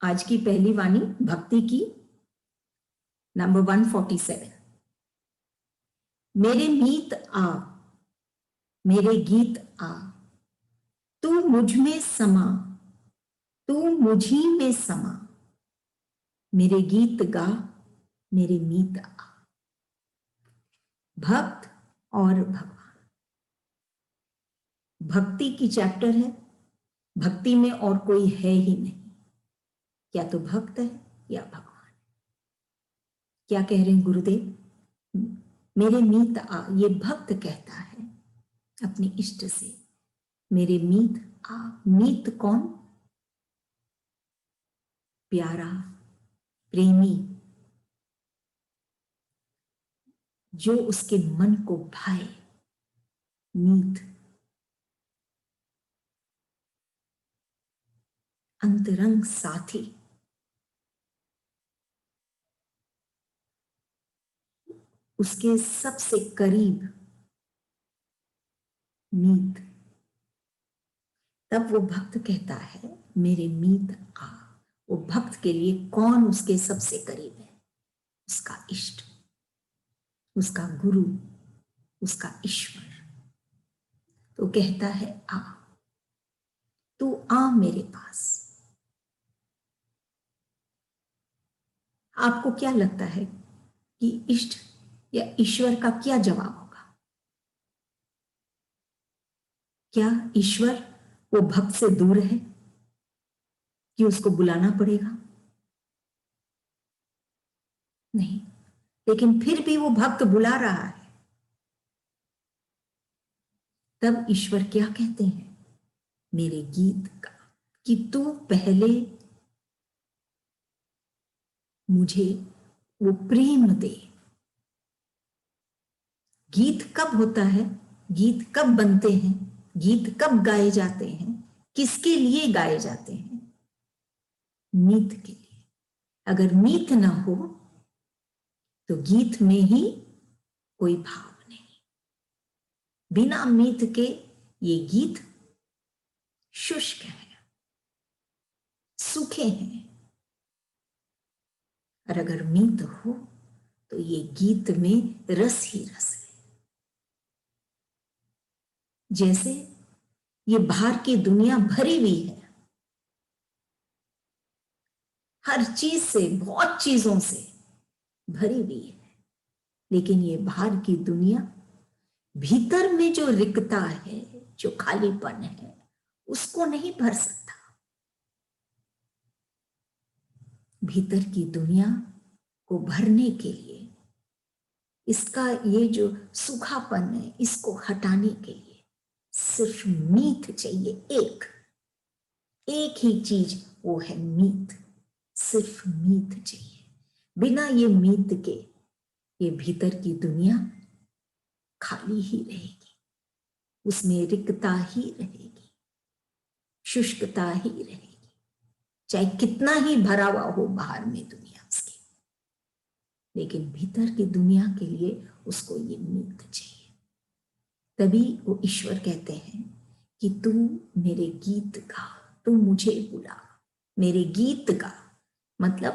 आज की पहली वाणी भक्ति की नंबर 147। मेरे मीत आ, मेरे गीत आ, तू मुझ में समा, तू मुझी में समा, मेरे गीत गा, मेरे मीत आ। भक्त और भगवान, भक्ति की चैप्टर है। भक्ति में और कोई है ही नहीं, या तो भक्त है या भगवान। क्या कह रहे हैं गुरुदेव? मेरे मीत आ, ये भक्त कहता है अपने इष्ट से, मेरे मीत आ। मीत कौन? प्यारा, प्रेमी, जो उसके मन को भाए। मीत अंतरंग साथी, उसके सबसे करीब मीत। तब वो भक्त कहता है मेरे मीत आ। वो भक्त के लिए कौन उसके सबसे करीब है? उसका इष्ट, उसका गुरु, उसका ईश्वर। तो कहता है आ, तू आ मेरे पास। आपको क्या लगता है कि इष्ट या ईश्वर का क्या जवाब होगा? क्या ईश्वर वो भक्त से दूर है कि उसको बुलाना पड़ेगा? नहीं, लेकिन फिर भी वो भक्त बुला रहा है। तब ईश्वर क्या कहते हैं मेरे गीत का, कि तू पहले मुझे वो प्रेम दे। गीत कब होता है? गीत कब बनते हैं? गीत कब गाए जाते हैं? किसके लिए गाए जाते हैं? मीत के लिए। अगर मीत ना हो तो गीत में ही कोई भाव नहीं। बिना मीत के ये गीत शुष्क है, सूखे हैं। और अगर मीत हो तो ये गीत में रस ही रस है। जैसे ये बाहर की दुनिया भरी हुई है हर चीज से, बहुत चीजों से भरी हुई है, लेकिन ये बाहर की दुनिया भीतर में जो रिक्तता है, जो खालीपन है, उसको नहीं भर सकता। भीतर की दुनिया को भरने के लिए, इसका ये जो सूखापन है, इसको हटाने के लिए सिर्फ मीत चाहिए। एक ही चीज, वो है मीत। सिर्फ मीत चाहिए। बिना ये मीत के ये भीतर की दुनिया खाली ही रहेगी, उसमें रिक्तता ही रहेगी, शुष्कता ही रहेगी, चाहे कितना ही भरा हुआ हो बाहर में दुनिया उसकी। लेकिन भीतर की दुनिया के लिए उसको ये मीत चाहिए। तभी वो ईश्वर कहते हैं कि तू मेरे गीत गा, तू मुझे बुला। मेरे गीत गा मतलब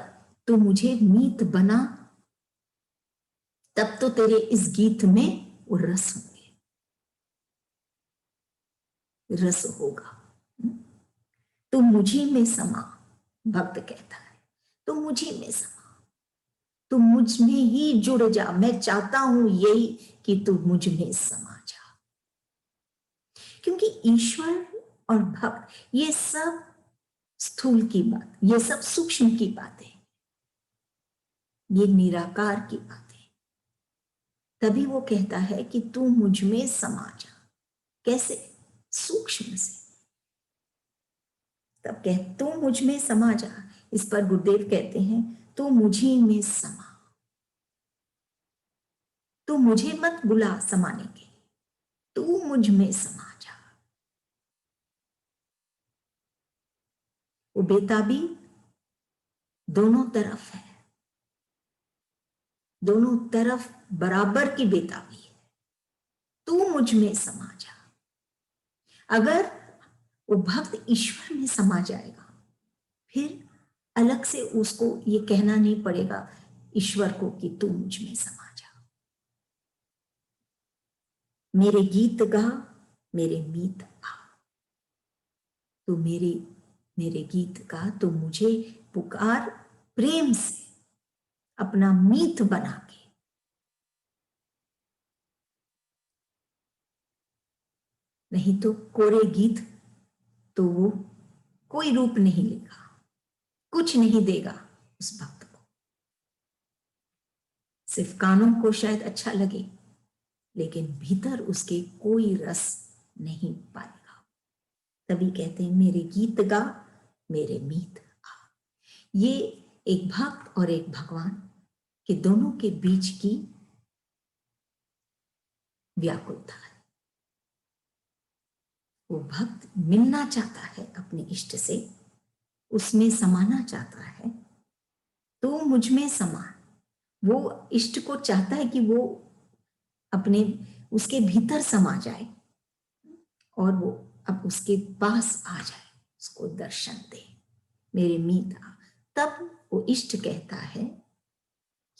तू मुझे मीत बना, तब तो तेरे इस गीत में वो रस होंगे, रस होगा। तू मुझी में समा, भक्त कहता है तू मुझी में समा, तू मुझ में ही जुड़ जा। मैं चाहता हूं यही कि तू मुझ में समा जा। क्योंकि ईश्वर और भक्त ये सब स्थूल की बात, ये सब सूक्ष्म की बात है, ये निराकार की बात है। तभी वो कहता है कि तू मुझ में समा जा। कैसे? सूक्ष्म से। तब कह तू मुझ में समा जा। इस पर गुरुदेव कहते हैं तू मुझी में समा। तू मुझे मत बुला समाने के, तू मुझ में समा जा। वो बेताबी दोनों तरफ है, दोनों तरफ बराबर की बेताबी है। तू मुझ में समा जा। अगर वो भक्त ईश्वर में समा जाएगा, फिर अलग से उसको ये कहना नहीं पड़ेगा ईश्वर को कि तू मुझ में समा जा। मेरे गीत गा, मेरे मीत आ, तू मेरे गीत गा, तू मुझे पुकार प्रेम से अपना मीत बना के। नहीं तो कोरे गीत तो वो कोई रूप नहीं लेगा, कुछ नहीं देगा उस भक्त को। सिर्फ कानों को शायद अच्छा लगे, लेकिन भीतर उसके कोई रस नहीं पाएगा। तभी कहते हैं मेरे गीत गा, मेरे मीत आ। ये एक भक्त और एक भगवान के दोनों के बीच की व्याकुलता है। वो भक्त मिलना चाहता है अपने इष्ट से, उसमें समाना चाहता है, तो मुझ में समा। वो इष्ट को चाहता है कि वो अपने उसके भीतर समा जाए और वो अब उसके पास आ जाए, उसको दर्शन दे, मेरे मीत आ। तब वो इष्ट कहता है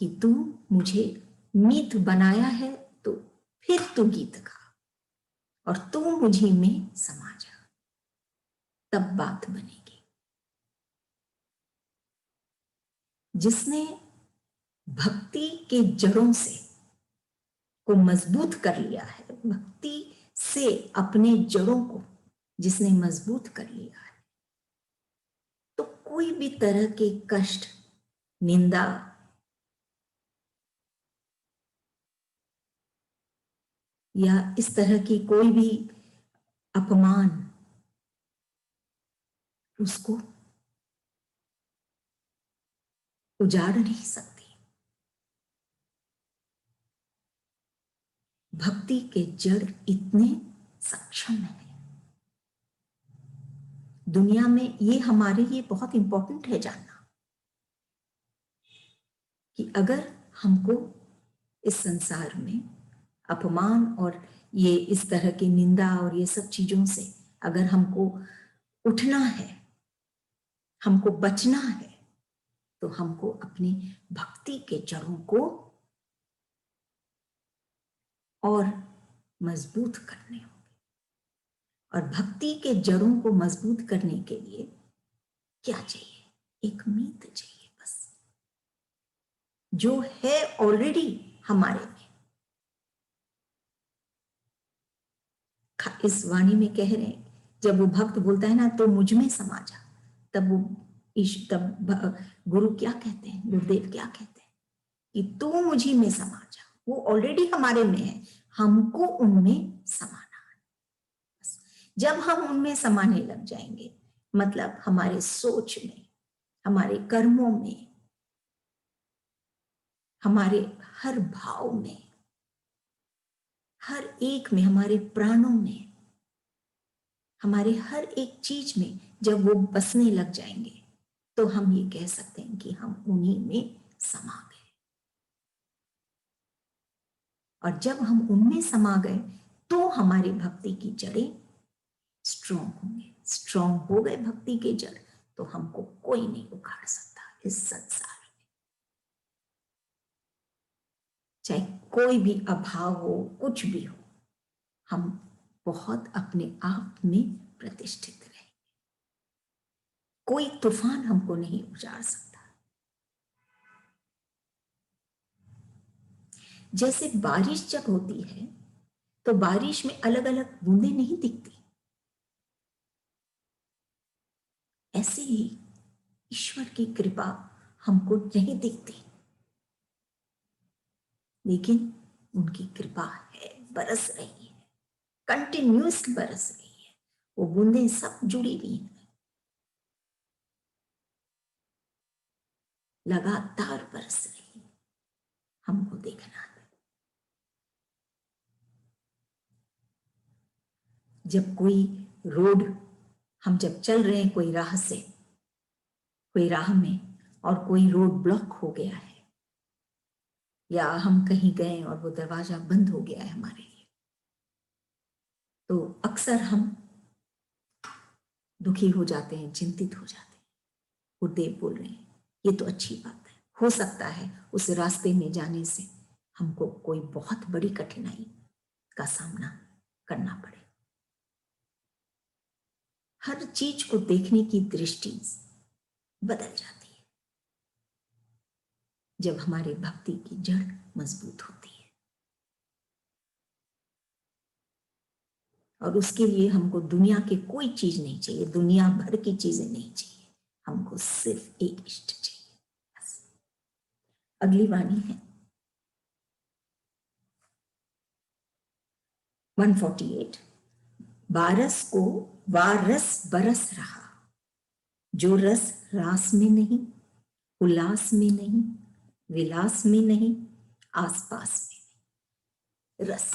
कि तू मुझे मीत बनाया है, तो फिर तू गीत गा और तू मुझे में समा जा, तब बात बनेगी। जिसने भक्ति के जड़ों से को मजबूत कर लिया है, भक्ति से अपने जड़ों को जिसने मजबूत कर लिया है, तो कोई भी तरह के कष्ट, निंदा, या इस तरह की कोई भी अपमान उसको उजाड़ नहीं सकती। भक्ति के जड़ इतने सक्षम हैं। दुनिया में ये हमारे लिए बहुत इंपॉर्टेंट है जानना कि अगर हमको इस संसार में अपमान और ये इस तरह की निंदा और ये सब चीजों से अगर हमको उठना है, हमको बचना है, तो हमको अपनी भक्ति के जड़ों को और मजबूत करने होंगे। और भक्ति के जड़ों को मजबूत करने के लिए क्या चाहिए? एक मीत चाहिए बस, जो है ऑलरेडी हमारे में। इस वाणी में कह रहे हैं, जब वो भक्त बोलता है ना तो मुझ में समा जा, तब वो तब गुरु क्या कहते हैं, गुरुदेव क्या कहते हैं कि तू मुझी में समा जा। वो ऑलरेडी हमारे में है, हमको उनमें समाना है। जब हम उनमें समाने लग जाएंगे, मतलब हमारे सोच में, हमारे कर्मों में, हमारे हर भाव में, हर एक में, हमारे प्राणों में, हमारे हर एक चीज में जब वो बसने लग जाएंगे, तो हम ये कह सकते हैं कि हम उन्हीं में समा गए। और जब हम उनमें समा गए तो हमारी भक्ति की जड़ें स्ट्रॉन्ग होंगे। स्ट्रॉन्ग हो गए भक्ति के जड़, तो हमको कोई नहीं उखाड़ सकता इस संसार में। चाहे कोई भी अभाव हो, कुछ भी हो, हम बहुत अपने आप में प्रतिष्ठित रहेंगे। कोई तूफान हमको नहीं उजाड़ सकता। जैसे बारिश जब होती है तो बारिश में अलग अलग बूंदें नहीं दिखती, ऐसे ही ईश्वर की कृपा हमको नहीं दिखती, लेकिन उनकी कृपा है, बरस रही है, कंटिन्यूस बरस रही है। वो बूंदें सब जुड़ी हुई हैं, लगातार बरस रही है, हमको देखना है। जब कोई रोड, हम जब चल रहे हैं कोई राह से, कोई राह में, और कोई रोड ब्लॉक हो गया है, या हम कहीं गए और वो दरवाजा बंद हो गया है हमारे लिए, तो अक्सर हम दुखी हो जाते हैं, चिंतित हो जाते हैं। गुरुदेव बोल रहे हैं ये तो अच्छी बात है, हो सकता है उस रास्ते में जाने से हमको कोई बहुत बड़ी कठिनाई का सामना करना पड़े। हर चीज को देखने की दृष्टि बदल जाती है जब हमारी भक्ति की जड़ मजबूत होती है। और उसके लिए हमको दुनिया की कोई चीज नहीं चाहिए, दुनिया भर की चीजें नहीं चाहिए, हमको सिर्फ एक इष्ट चाहिए बस। अगली वाणी है 148। बारस को वारस बरस रहा, जो रस रास में नहीं, उल्लास में नहीं, विलास में नहीं, आसपास में नहीं। रस,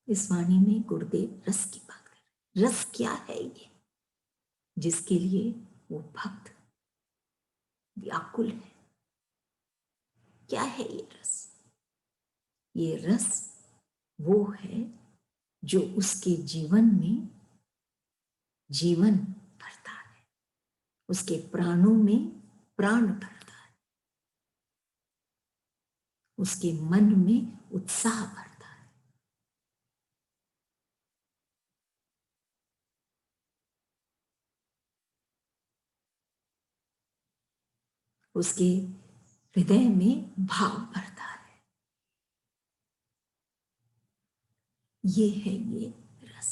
इस वाणी में गुरुदेव रस की बात कर रहे। रस क्या है ये जिसके लिए वो भक्त व्याकुल है? क्या है ये रस? ये रस वो है जो उसके जीवन में जीवन भरता है, उसके प्राणों में प्राण भरता है, उसके मन में उत्साह भरता है। उसके हृदय में भाव भरता है। ये है ये रस।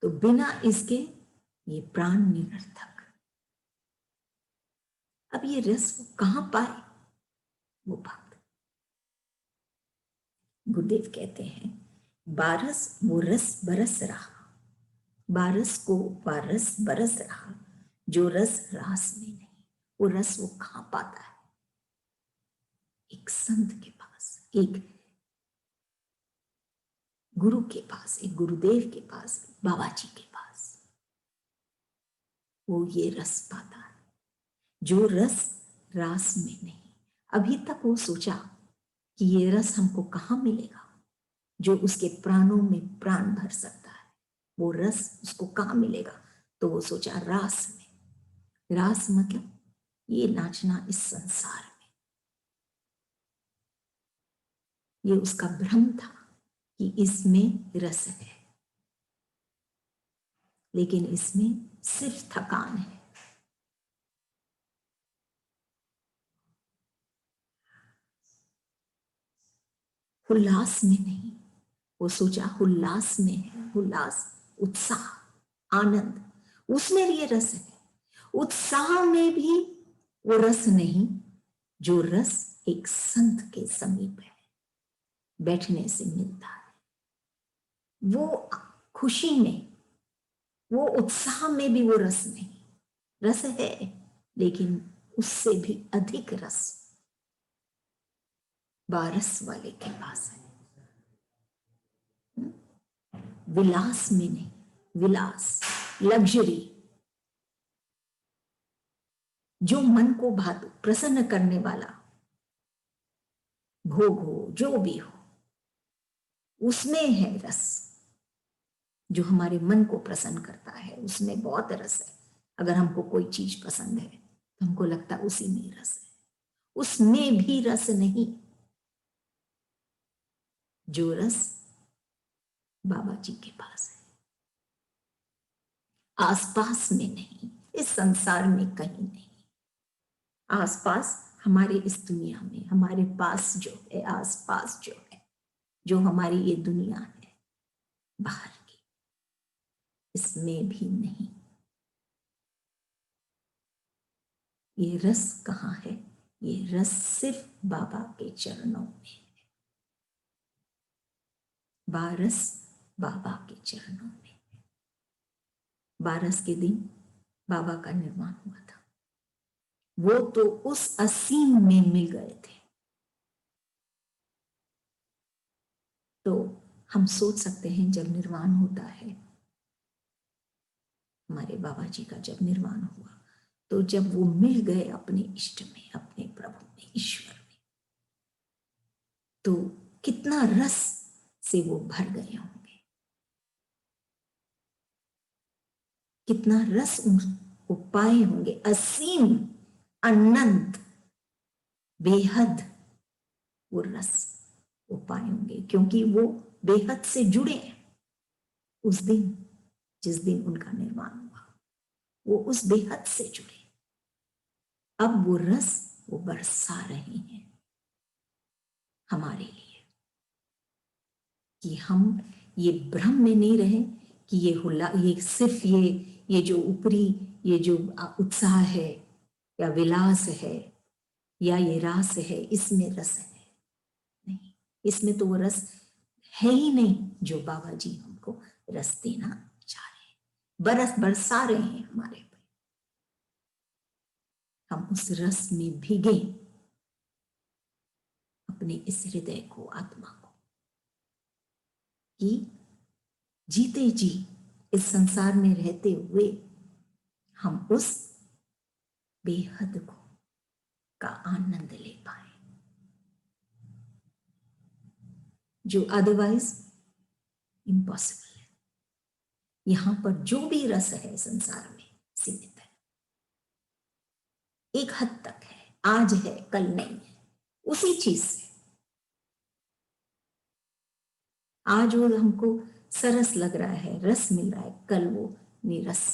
तो बिना इसके ये प्राण निरर्थक। अब ये रस वो कहां पाए? वो भक्त। गुरुदेव कहते हैं बारस वो रस बरस रहा, बारस को वारस बरस रहा, जो रस रास में नहीं। वो रस वो कहां पाता है? एक संत के पास, एक गुरु के पास, एक गुरुदेव के पास, बाबा जी के पास वो ये रस पाता है, जो रस रास में नहीं। अभी तक वो सोचा कि ये रस हमको कहां मिलेगा जो उसके प्राणों में प्राण भर सकता है, वो रस उसको कहां मिलेगा? तो वो सोचा रास में। रास मतलब ये नाचना इस संसार में। ये उसका भ्रम था कि इसमें रस है, लेकिन इसमें सिर्फ थकान है। उल्लास में नहीं। वो सोचा उल्लास में है, उल्लास, उत्साह, आनंद, उसमें ये रस है। उत्साह में भी वो रस नहीं जो रस एक संत के समीप है, बैठने से मिलता है। वो खुशी में, वो उत्साह में भी वो रस नहीं। रस है लेकिन उससे भी अधिक रस बारस वाले के पास है। विलास में नहीं, विलास, लग्जरी, जो मन को भात प्रसन्न करने वाला भोग हो, जो भी हो, उसमें है रस। जो हमारे मन को प्रसन्न करता है उसमें बहुत रस है। अगर हमको कोई चीज पसंद है तो हमको लगता है उसी में रस है। उसमें भी रस नहीं जो रस बाबा जी के पास है। आसपास में नहीं, इस संसार में कहीं नहीं। आसपास हमारे इस दुनिया में, हमारे पास जो है, आसपास जो है, जो हमारी ये दुनिया है बाहर की, इसमें भी नहीं। ये रस कहाँ है? ये रस सिर्फ बाबा के चरणों में है। बारस बाबा के चरणों में। बारस के दिन बाबा का निर्माण हुआ था। वो तो उस असीम में मिल गए थे। तो हम सोच सकते हैं जब निर्वाण होता है, हमारे बाबा जी का जब निर्वाण हुआ, तो जब वो मिल गए अपने इष्ट में, अपने प्रभु में, ईश्वर में, तो कितना रस से वो भर गए होंगे, कितना रस उनको पाए होंगे, असीम, अनंत, बेहद वो रस वो पाए होंगे, क्योंकि वो बेहद से जुड़े हैं। उस दिन जिस दिन उनका निर्माण हुआ, वो उस बेहद से जुड़े। अब वो रस वो बरसा रहे हैं हमारे लिए, कि हम ये भ्रम में नहीं रहे कि ये हुल्ला, ये सिर्फ ये जो ऊपरी ये जो उत्साह है या विलास है या ये रास है, इसमें रस है नहीं। इसमें तो वो रस है ही नहीं जो बाबा जी हमको रस देना चाह रहे हैं, बरसा रहे हैं हमारे पे। हम उस रस में भीगे अपने इस हृदय को, आत्मा को, कि जीते जी इस संसार में रहते हुए हम उस बेहद को का आनंद ले पाए, जो अदरवाइज इम्पॉसिबल है। यहां पर जो भी रस है संसार में सीमित है, एक हद तक है, आज है कल नहीं है। उसी चीज से आज वो हमको सरस लग रहा है, रस मिल रहा है, कल वो नीरस।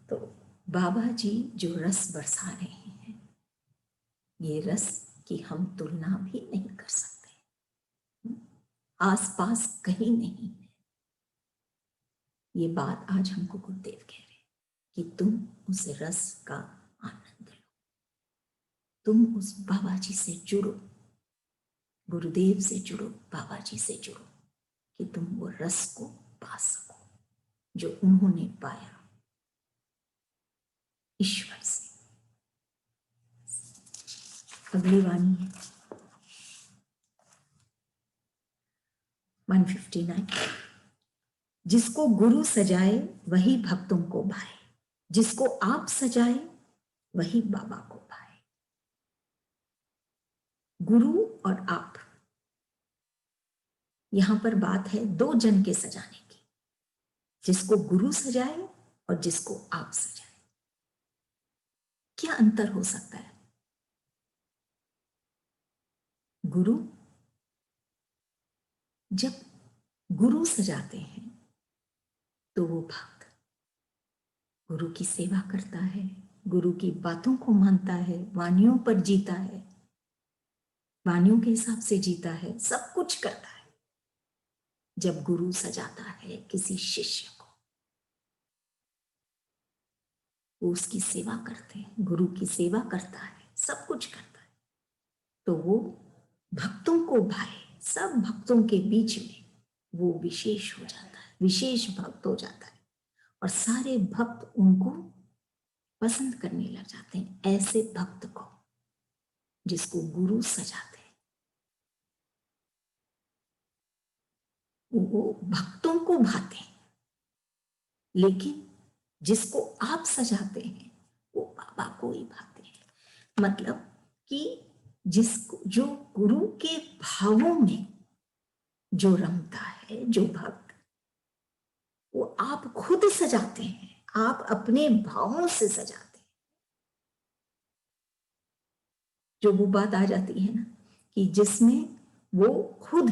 तो बाबा जी जो रस बरसा रहे हैं, ये रस की हम तुलना भी नहीं कर सकते, आसपास कहीं नहीं है। ये बात आज हमको गुरुदेव कह रहे हैं कि तुम उस रस का आनंद लो, तुम उस बाबा जी से जुड़ो, गुरुदेव से जुड़ो, बाबा जी से जुड़ो, कि तुम वो रस को पा सको जो उन्होंने पाया ईश्वर से। अगली वाणी है 159। जिसको गुरु सजाए वही भक्तों को भाए, जिसको आप सजाए वही बाबा को भाए। गुरु और आप, यहां पर बात है दो जन के सजाने की, जिसको गुरु सजाए और जिसको आप सजाए। क्या अंतर हो सकता है? गुरु, जब गुरु सजाते हैं तो वो भक्त गुरु की सेवा करता है, गुरु की बातों को मानता है, वाणियों पर जीता है, वाणियों के हिसाब से जीता है, सब कुछ करता है। जब गुरु सजाता है किसी शिष्य को, वो उसकी सेवा करते हैं, गुरु की सेवा करता है, सब कुछ करता है, तो वो भक्तों को भाए, सब भक्तों के बीच में वो विशेष हो जाता है, विशेष भक्त हो जाता है, और सारे भक्त उनको पसंद करने लग जाते हैं। ऐसे भक्त को जिसको गुरु सजाते हैं, वो भक्तों को भाते हैं, लेकिन जिसको आप सजाते हैं वो बाबा को ही भाते हैं। मतलब कि जिसको, जो गुरु के भावों में जो रमता है, जो भक्त, वो आप खुद सजाते हैं, आप अपने भावों से सजाते हैं। जो वो बात आ जाती है ना, कि जिसमें वो खुद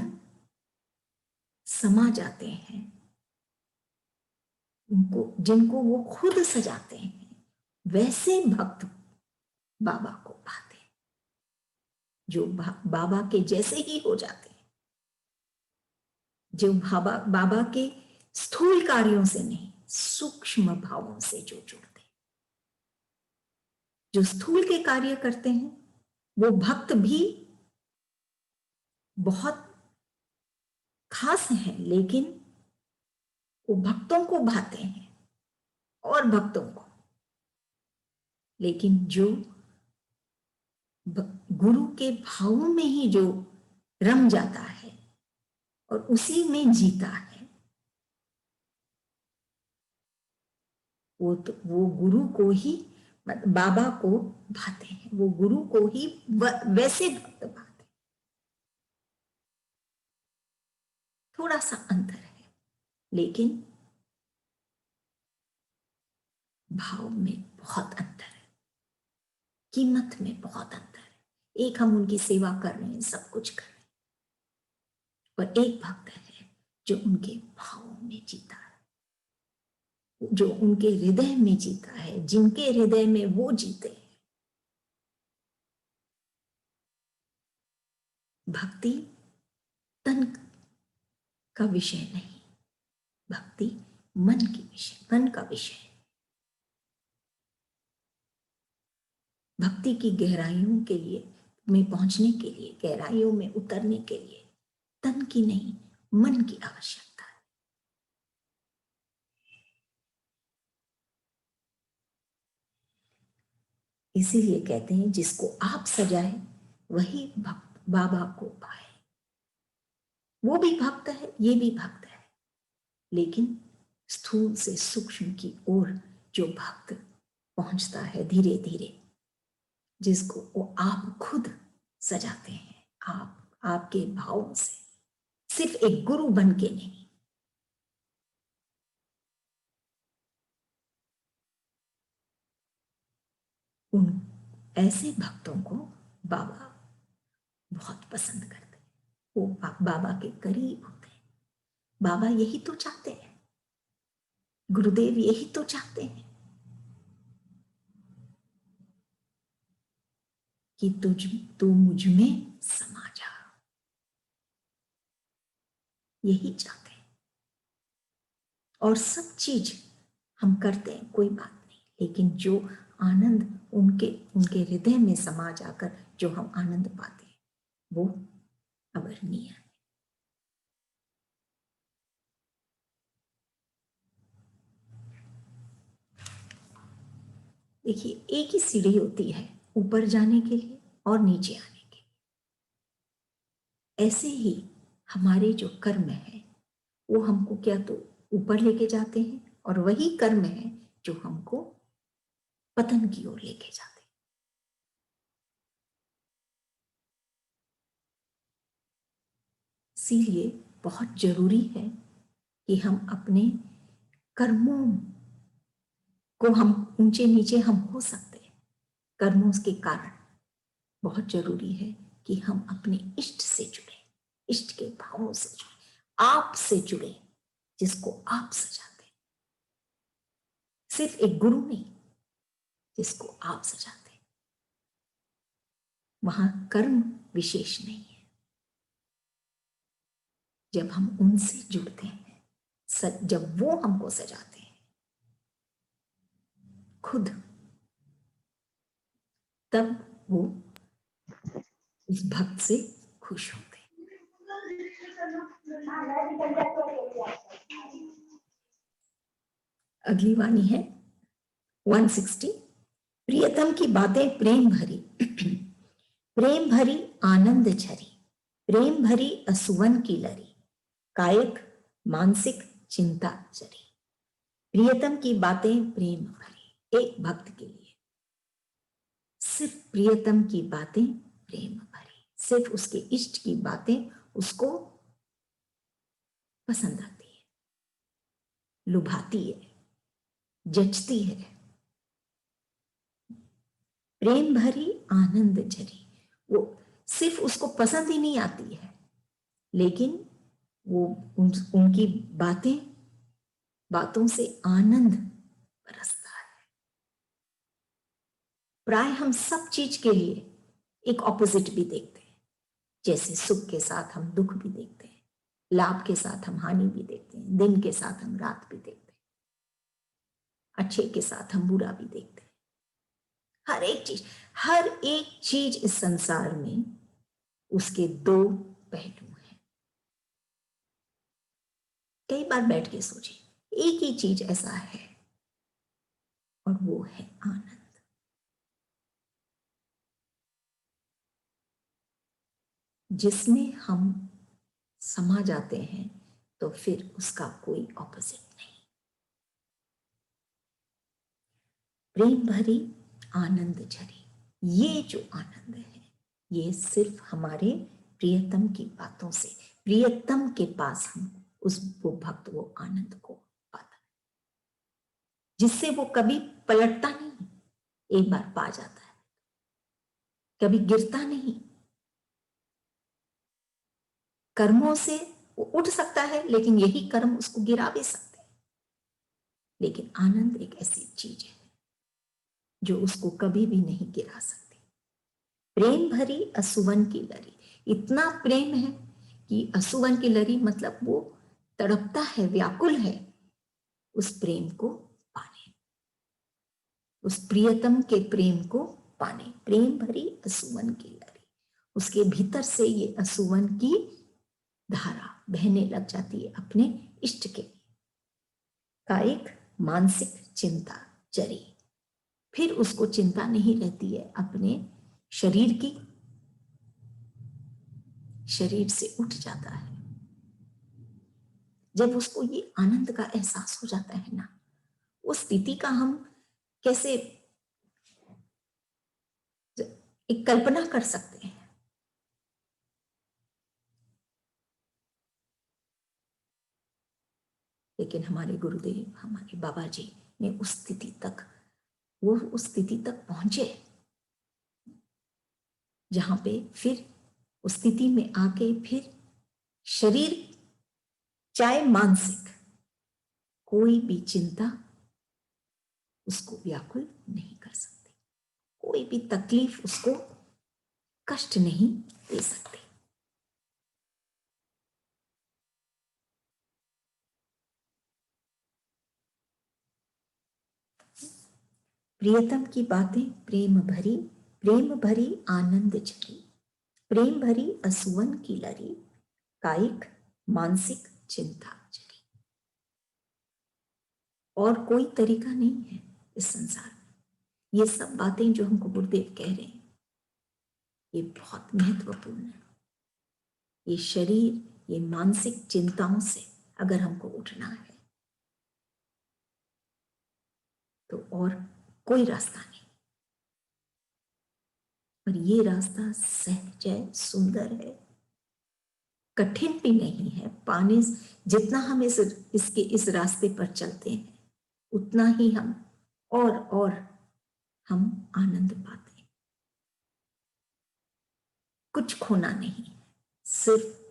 समा जाते हैं, उनको, जिनको वो खुद सजाते हैं, वैसे भक्त बाबा को पाते हैं, जो बाबा के जैसे ही हो जाते हैं, जो बाबा के स्थूल कार्यों से नहीं, सूक्ष्म भावों से जो जुड़ते हैं। जो स्थूल के कार्य करते हैं वो भक्त भी बहुत खास हैं, लेकिन वो भक्तों को भाते हैं और भक्तों को। लेकिन जो गुरु के भावों में ही जो रम जाता है और उसी में जीता है, वो तो वो गुरु को ही मतलब बाबा को भाते हैं, वो गुरु को ही वैसे भक्त भाते हैं। थोड़ा सा अंतर है, लेकिन भाव में बहुत अंतर है, कीमत में बहुत अंतर है। एक हम उनकी सेवा कर रहे हैं, सब कुछ कर रहे हैं, और एक भक्त है जो उनके भावों में जीता है, जो उनके हृदय में जीता है, जिनके हृदय में वो जीते हैं। भक्ति तन का विषय नहीं, भक्ति मन की विषय, मन का विषय है। भक्ति की गहराइयों के लिए में पहुंचने के लिए, गहराइयों में उतरने के लिए तन की नहीं, मन की आवश्यकता है। इसीलिए कहते हैं जिसको आप सजाए वही भक्त बाबा को पाए। वो भी भक्त है, ये भी भक्त है, लेकिन स्थूल से सूक्ष्म की ओर जो भक्त पहुंचता है धीरे धीरे, जिसको वो आप खुद सजाते हैं, आपके भावों से, सिर्फ एक गुरु बन के नहीं। उन ऐसे भक्तों को बाबा बहुत पसंद करते हैं, वो बाबा के करीब होते हैं। बाबा यही तो चाहते हैं, गुरुदेव यही तो चाहते हैं कि तू मुझ में समा जा, यही चाहते हैं। और सब चीज हम करते हैं, कोई बात नहीं, लेकिन जो आनंद उनके उनके हृदय में समा जाकर जो हम आनंद पाते हैं वो अवर्णनीय है। देखिए, एक ही सीढ़ी होती है ऊपर जाने के लिए और नीचे आने के लिए। ऐसे ही हमारे जो कर्म है वो हमको क्या तो ऊपर लेके जाते हैं, और वही कर्म है जो हमको पतन की ओर लेके जाते हैं। इसीलिए बहुत जरूरी है कि हम अपने कर्मों को, हम ऊंचे नीचे हम हो सकते हैं कर्मों के कारण, बहुत जरूरी है कि हम अपने इष्ट से जुड़े, इष्ट के भावों से जुड़े, आप से जुड़े, जिसको आप सजाते हैं। सिर्फ एक गुरु नहीं, जिसको आप सजाते हैं। वहां कर्म विशेष नहीं है। जब हम उनसे जुड़ते हैं, जब वो हमको सजाते हैं खुद, तब वो उस भक्त से खुश होते हैं। अगली वाणी है 160। प्रियतम की बातें प्रेम भरी, प्रेम भरी आनंद झरी, प्रेम भरी असुवन की लरी, कायिक मानसिक चिंता चरी। प्रियतम की बातें प्रेम भरी, एक भक्त के लिए सिर्फ प्रियतम की बातें प्रेम भरी, सिर्फ उसके इष्ट की बातें उसको पसंद आती है, लुभाती है, जचती है। प्रेम भरी आनंद झरी, वो सिर्फ उसको पसंद ही नहीं आती है, लेकिन वो उनकी बातों से आनंद बरसता है। प्राय हम सब चीज के लिए एक ऑपोजिट भी देखते हैं, जैसे सुख के साथ हम दुख भी देखते हैं, लाभ के साथ हम हानि भी देखते हैं, दिन के साथ हम रात भी देखते हैं, अच्छे के साथ हम बुरा भी देखते हैं। हर एक चीज इस संसार में उसके दो पहलू हैं। कई बार बैठ के सोचे, एक ही चीज ऐसा है और वो है आनंद। जिसमें हम समा जाते हैं तो फिर उसका कोई ऑपोजिट नहीं। प्रेम भरी आनंद झरे। ये जो आनंद है ये सिर्फ हमारे प्रियतम की बातों से, प्रियतम के पास हम उस वो भक्त वो आनंद को पाता है, जिससे वो कभी पलटता नहीं, एक बार पा जाता है, कभी गिरता नहीं। कर्मों से वो उठ सकता है लेकिन यही कर्म उसको गिरा भी सकते हैं, लेकिन आनंद एक ऐसी चीज है जो उसको कभी भी नहीं गिरा सकती। प्रेम भरी असुवन की लरी, इतना प्रेम है कि असुवन की लरी मतलब वो तड़पता है, व्याकुल है उस प्रेम को पाने, उस प्रियतम के प्रेम को पाने। प्रेम भरी असुवन की लरी, उसके भीतर से ये असुवन की धारा बहने लग जाती है अपने इष्ट के लिए। कायिक मानसिक चिंता जरी, फिर उसको चिंता नहीं रहती है अपने शरीर की, शरीर से उठ जाता है। जब उसको ये आनंद का एहसास हो जाता है ना, उस स्थिति का हम कैसे एक कल्पना कर सकते हैं। लेकिन हमारे गुरुदेव, हमारे बाबा जी ने उस स्थिति तक, वो उस स्थिति तक पहुंचे जहां पे फिर उस स्थिति में आके फिर शरीर चाहे मानसिक कोई भी चिंता उसको व्याकुल नहीं कर सकती, कोई भी तकलीफ उसको कष्ट नहीं दे सकती। प्रियतम की बातें प्रेम भरी, प्रेम भरी आनंद झरी, प्रेम भरी असुवन की लरी, कायिक मानसिक चिंता जरी। और कोई तरीका नहीं है इस संसार में। ये सब बातें जो हमको गुरुदेव कह रहे हैं ये बहुत महत्वपूर्ण है। ये शरीर, ये मानसिक चिंताओं से अगर हमको उठना है तो और कोई रास्ता नहीं। और ये रास्ता सहज है, सुंदर है, कठिन भी नहीं है। पाने जितना हम इस रास्ते पर चलते हैं उतना ही हम और हम आनंद पाते हैं। कुछ खोना नहीं, सिर्फ